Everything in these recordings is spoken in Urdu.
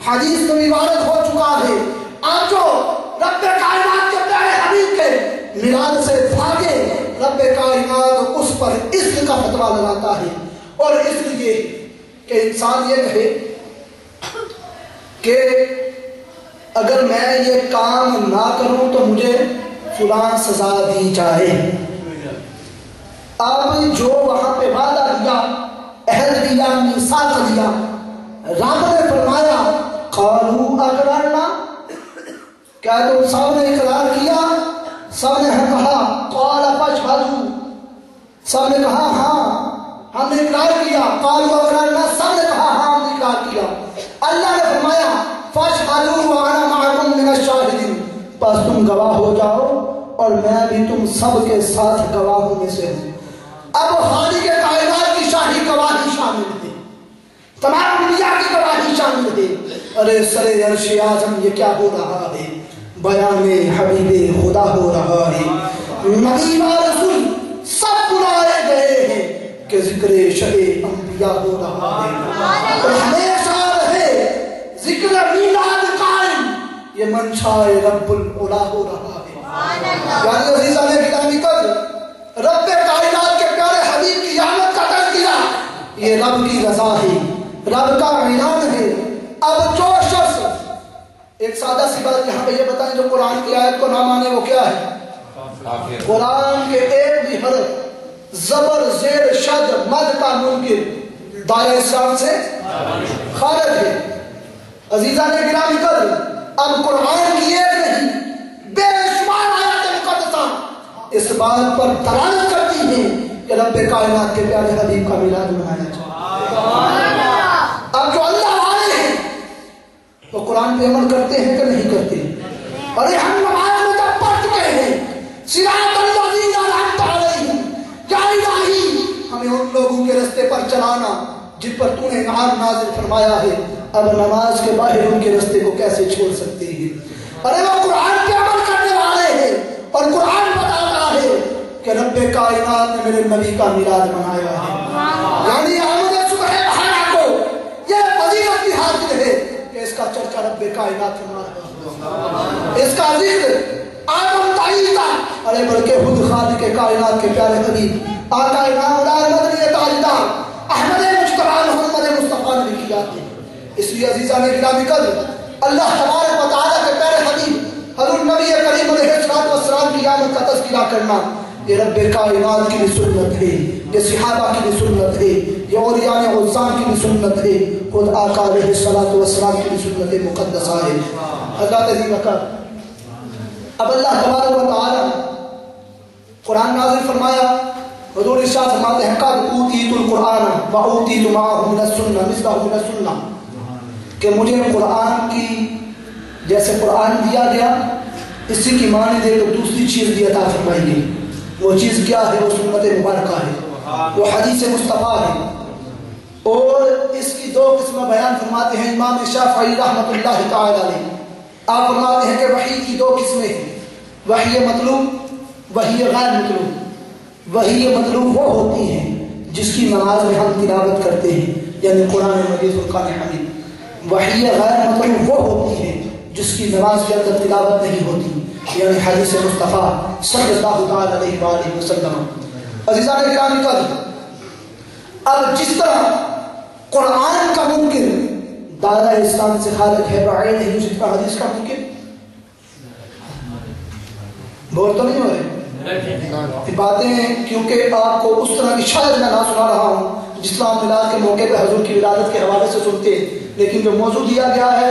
حدیث میں وارد ہو چکا ہے، آپ جو رب کائنات کے پیارے حبیب کے میلاد سے بھاگے، رب کائنات اس پر عشق کا فتویٰ لگاتا ہے، اور اس لیے کہ انسان یہ کہے کہ اگر میں یہ کام نہ کروں تو مجھے فلاں سزا دی جائے۔ آپ نے جو وہاں پہ وعدہ دیا، عہد دیا، میثاق دیا، رب نے فرمایا قالوا اقررنا، کیا تم سب نے اقرار کیا؟ سب نے کہا قال فاشهدوا، سب نے کہا ہاں ہم نے اقرار کیا۔ قالوا اقررنا، سب نے کہا ہاں ہم نے اقرار کیا۔ اللہ نے فرمایا فاشهدوا وانا معكم من الشاهدين، بس تم گواہ ہو جاؤ اور میں بھی تم سب کے ساتھ گواہوں میں سے ہوں۔ اب خالق کائنات کی شاہی گواہی شامل ہے، تمام دنیا کی گواہی شامل ہے۔ ارے سر عرش اعظم یہ کیا ہو رہا ہے؟ بیان حبیب خدا ہو رہا ہے، نبی و رسول سب بلائے گئے ہیں کہ ذکر شب انبیاء ہو رہا ہے، اور ہمیشہ رہے ذکر میلاد قائم، یہ منشائے رب العلا ہو رہا ہے۔ یعنی عزیزان گرامی قدر، رب کائنات کے پیارے حبیب کی آمد کا تذکرہ یہ رب کی رضا ہے، رب کا اعلان ہے۔ اب جو شخص، ایک سادہ سی بات یہاں پہ یہ بتائیں، جو قرآن کی آیت کو نہ مانے وہ کیا ہے؟ قرآن کے ایک بھی حرف زبر زیر شد مد کا منکر دائرہ اسلام سے خارج ہے۔ عزیزان گرامی قدر، اب قرآن کی ایک نہیں بے شمار آیات مقدسہ اس بات پر دلالت کرتی ہیں کہ رب کائنات کے پیارے حبیب کا میلاد منایا جائے۔ اب جو اللہ والے ہیں وہ قرآن پہ عمل کرتے ہیں کہ نہیں کرتے؟ اور ہم نماز میں جب پڑھ چکے ہیں صراط الذین انعمت علیہم، یا الہی ہمیں ان لوگوں کے رستے پر چلانا جن پر تو نے انعام نازل فرمایا ہے، اب نماز کے باہر ان کے رستے کو کیسے چھوڑ سکتے ہیں؟ ارے وہ قرآن پہ عمل کرنے والے ہیں، اور قرآن بتاتا ہے کہ رب کائنات نے میرے نبی کا میلاد منایا ہے۔ یعنی آمد صبح بہارا کو یہ فضیلت بھی حاصل ہے کہ اس کا چرچا رب کائنات فرما رہا ہے، اس کا ذکر آدم تعیین کا، ارے بلکہ خود خالق کائنات کے پیارے حبیب آقا امام العالم مدنی تاجدار احمد مجتبی محمد مصطفیٰ نے بھی کیا ہے۔ اس لیے عزیزان گرامی قدر، اللہ تبارک و تعالیٰ کے پیارے حبیب حضور نبی کریم علیہ السلام کی آمد کا تذکرہ کرنا یہ رب کائنات کی بھی سنت ہے، یہ صحابہ کی بھی سنت ہے، یہ اولیاء عظام کی بھی سنت ہے، خود آقا علیہ السلام کی بھی سنت مقدسہ ہے۔ اللہ تعالیٰ کا اب اللہ تبارک و تعالیٰ قرآن نازل فرمایا، حضور ارشاد فرماتے ہیں قد اوتیت القرآن واوتیت معہ من السنہ مثلہ من السنہ، کہ مجھے قرآن کی جیسے قرآن دیا گیا اسی کی معنی دے کر دوسری چیز بھی عطا فرمائی گئی۔ وہ چیز کیا ہے؟ وہ سنت مبارکہ ہے، وہ حدیث مصطفیٰ ہے، اور اس کی دو قسمیں بیان فرماتے ہیں امام شافعی رحمۃ اللہ تعالی علیہ۔ آپ فرماتے ہیں کہ وحی کی دو قسمیں ہیں، وحی مطلوب، وحی غیر مطلوب۔ وحی مطلوب وہ ہوتی ہے جس کی نماز میں ہم تلاوت کرتے ہیں، یعنی قرآن مجید فرقان حمید۔ وحی غیر مطلوب وہ ہوتی ہے جس کی نماز کے اندر تلاوت نہیں ہوتی، یعنی حدیث مصطفیٰ صلی اللہ تعالی علیہ وآلہ وسلم۔ عزیزان گرامی قدر، اب جس طرح قرآن کا منکر دائرہ اسلام سے خارج ہے بعین ہے، اسی طرح حدیث کا منکر بول تو نہیں ہو رہے باتیں، کیونکہ آپ کو اس طرح کی شاید میں نہ سنا رہا ہوں جس طرح میلاد کے موقع پہ حضور کی ولادت کے حوالے سے سنتے، لیکن جو موضوع دیا گیا ہے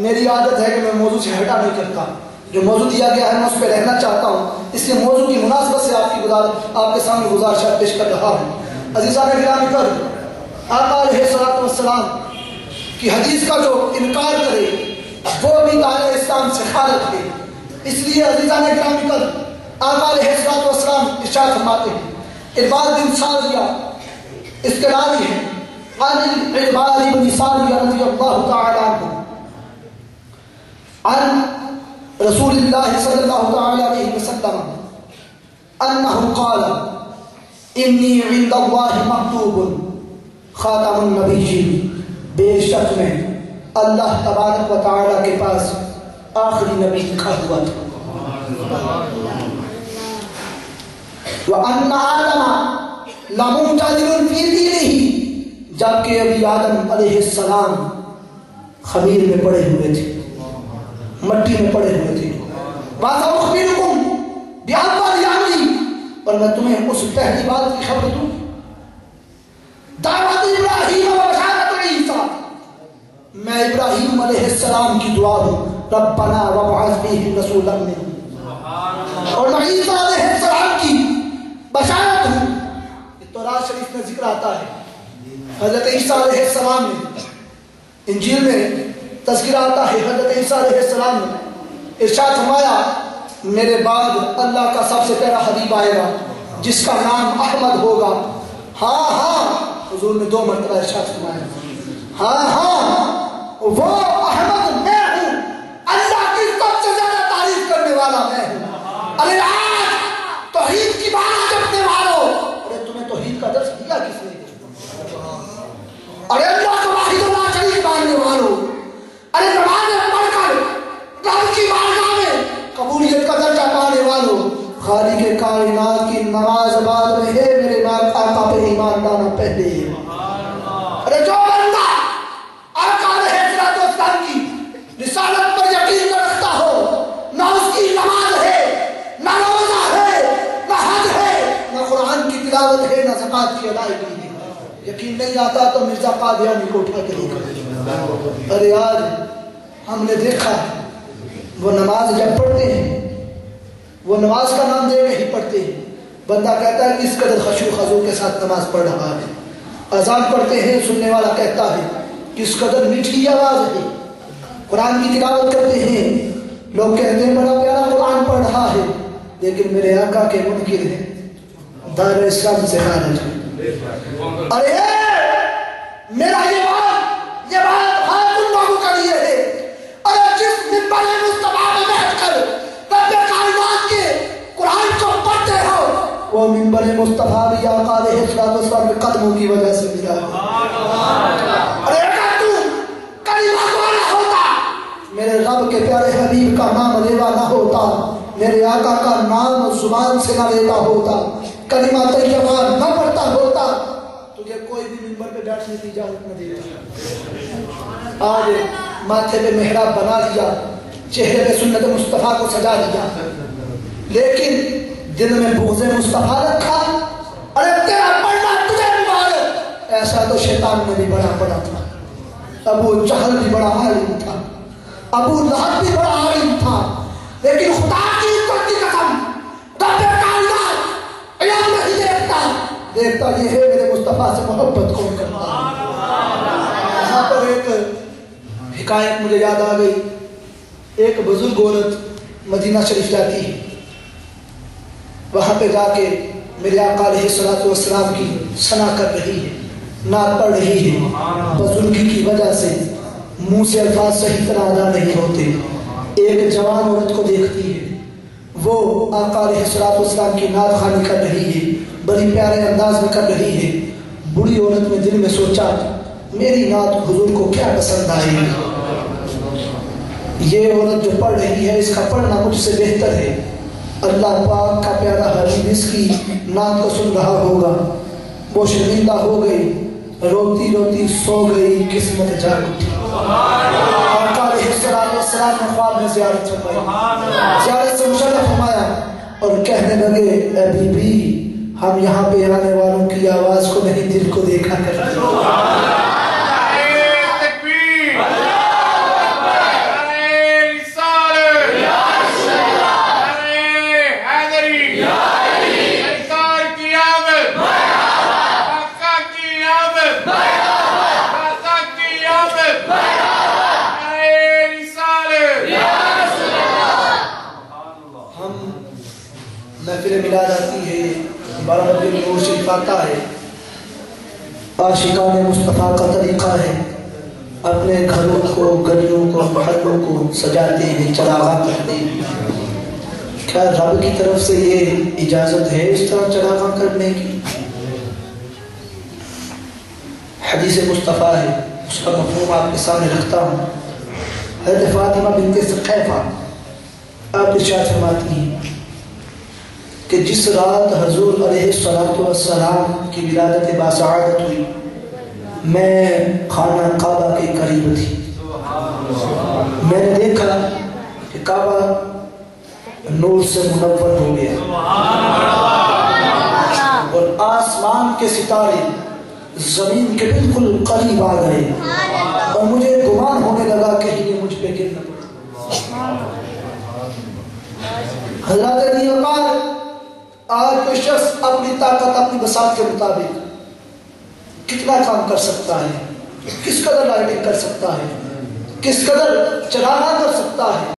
میری عادت ہے کہ میں موضوع سے ہٹا نہیں کرتا، جو موضوع دیا گیا ہے میں اس پہ رہنا چاہتا ہوں، اس لیے موضوع کی مناسبت سے آپ کے سامنے گزارشات پیش کر رہا ہوں۔ عزیزان گرامی قدر، آقا علیہ السلام کی حدیث کا جو انکار کرے وہ بھی دائرہ اسلام سے خارج ہے۔ اس لیے عزیزان گرامی قدر، آقا علیہ السلام ارشاد فرماتے ہیں، ارباد بن ساریہ اس کے راوی ہیں، عن ارباد بن ساریہ رضی اللہ تعالی عنہ عن رسول اللہ صلی اللہ تعالی علیہ وسلم انہ قال انی عند اللہ مکتوب خاتم النبیین، بے شک میں اللہ تبارک و تعالیٰ کے پاس آخری نبی لکھا ہوا تھا. وَأَنَّ آدَمَ لَمُنْتَظِرٌ فِي دِينِهِ، جبکہ ابھی آدم علیہ السلام خمیر میں پڑے ہوئے تھے، مٹی میں پڑے ہوئے تھے. وَأَخْبِرُكُمْ بِأَوَّلِ أَمْرِي، اور میں تمہیں اس پہلی بات کی خبر دوں. دعوت ابراہیم و بشارت عیسیٰ، میں ابراہیم علیہ السلام کی دعا ہوں، ربنا وابعث فیہم رسولا منہم، اور میں عیسیٰ علیہ السلام کی بشارت ہوں. یہ تورات شریف میں ذکر آتا ہے، حضرت عیسیٰ علیہ السلام میں، انجیل میں تذکرہ آتا ہے، حضرت عیسیٰ علیہ السلام نے ارشاد فرمایا میرے بعد اللہ کا سب سے پہلا حبیب آئے گا جس کا نام احمد ہوگا. ہاں ہاں، حضور نے 2 مرتبہ ارشاد فرمایا ہاں ہاں وہ احمد میں ہوں، اللہ کی سب سے زیادہ تعریف کرنے والا میں ہوں. ارے آج توحید کی بات جپنے والوں، ارے تمہیں توحید کا درس دیا کس نے؟ ارے اللہ کو واحد اللہ شریک ماننے والوں، ارے نماز پڑھ کر رب کی بارگاہ میں قبولیت کا درجہ پانے والوں، خالق کائنات کی نماز بعد میں ہے، میرے آقا پہ ایمان لانا پہلے ہے. ارے جو بندہ آقا علیہ السلام کی رسالت پر یقین نہ رکھتا ہو، نہ اس کی نماز ہے، نہ روزہ ہے، نہ حج ہے، نہ قرآن کی تلاوت ہے، نہ زکوٰۃ کی ادائیگی ہے، یقین نہیں آتا تو مرزا قادیانی کو اٹھا کے دیکھا. ارے آج ہم نے دیکھا وہ نماز جب پڑھتے ہیں، وہ نماز کا نام دے کے ہی پڑھتے ہیں. بندہ کہتا ہے کہ اس قدر خشوع خضوع کے ساتھ نماز پڑھ رہا ہے. اذان پڑھتے ہیں، سننے والا کہتا ہے کہ اس قدر میٹھی آواز ہے. قرآن کی تلاوت کرتے ہیں، لوگ کہتے ہیں بڑا پیارا قرآن پڑھ رہا ہے، لیکن میرے آقا کے منکر ہیں، دائرہ اسلام سے خارج ہے. ارے میرا یہ بات ہاں تم لوگوں کا لیے ہے. ارے جس منبر مصطفیٰ میں بیٹھ کر رب کائنات کے قرآن کو پڑھتے ہو، وہ منبر مصطفیٰ بھی آقا علیہ السلام کے قدموں کی وجہ سے ملا ہے. ارے اگر تو کلمہ والا ہوتا، میرے رب کے پیارے حبیب کا نام لیوا نہ ہوتا، میرے آقا کا نام زبان سے نہ لیتا ہوتا، کلمہ طیبہ نہ پڑھتا ہوتا، تجھے کوئی بھی منبر پہ بیٹھنے کی اجازت نہ دیتا. آج ماتھے پہ محراب بنا دیا، چہرے پہ سنت مصطفیٰ کو سجا دیا، لیکن دل میں بغض مصطفیٰ رکھا. ارے تیرا پڑھنا تجھے بھی مار. ایسا تو شیطان میں بھی بڑا پڑا تھا. ابو جہل بھی بڑا عالم تھا، ابو لہب بھی بڑا عالم تھا، لیکن خدا کی عزت کی قسم رب کائنات علم نہیں دیکھتا یہ ہے میرے مصطفیٰ سے محبت کون کرتا ہے. یہاں پر ایک حکایت مجھے یاد آ گئی. ایک بزرگ عورت مدینہ شریف جاتی ہے، وہاں پہ جا کے میرے آقا علیہ السلام کی ثنا کر رہی ہے، نعت پڑھ رہی ہے. بزرگی کی وجہ سے منہ سے الفاظ صحیح طرح ادا نہیں ہوتے. ایک جوان عورت کو دیکھتی ہے، وہ آقا علیہ السلام کی نعت خوانی کر رہی ہے، بڑی پیارے انداز میں کر رہی ہے. بڑی عورت نے دل میں سوچا میری نعت حضور کو کیا پسند آئے گی. یہ عورت جو پڑھ رہی ہے اس کا پڑھنا مجھ سے بہتر ہے. اللہ پاک کا پیارا حبیب اس کی نعت کو سن رہا ہوگا. وہ شرمندہ ہو گئی، روتی روتی سو گئی، قسمت جاگ اٹھی. آقا علیہ السلام نے خواب میں زیارت فرمائی، زیارت سے مشرف فرمایا اور کہنے لگے اے بی بی، ہم یہاں پہ آنے والوں کی آواز کو نہیں دل کو دیکھا کرتے. محفل میلاد آتی ہے، 12 ربیع الاول شریف آتا ہے، عاشقان مصطفیٰ کا طریقہ ہے اپنے گھروں کو، گلیوں کو، محلوں کو سجاتے ہیں، چراغاں کرتے ہیں. کیا رب کی طرف سے یہ اجازت ہے اس طرح چراغاں کرنے کی؟ حدیث مصطفیٰ ہے، اس کا مفہوم آپ کے سامنے رکھتا ہوں۔ حضرت فاطمہ بنت سقیفہ آپ ارشاد فرماتی ہیں کہ جس رات حضور علیہ الصلوۃ والسلام کی ولادت باسعادت ہوئی، میں خانہ کعبہ کے قریب تھی۔ میں نے دیکھا کہ کعبہ نور سے منور ہو گیا اور آسمان کے ستارے زمین کے بالکل قریب آ گئے اور مجھے گمان ہونے لگا کہ یہ مجھ پہ گر نہ پڑے۔ حضرت علی وقار آج کوئی شخص اپنی طاقت اپنی بساط کے مطابق کتنا کام کر سکتا ہے، کس قدر لائٹنگ کر سکتا ہے، کس قدر چلانا کر سکتا ہے۔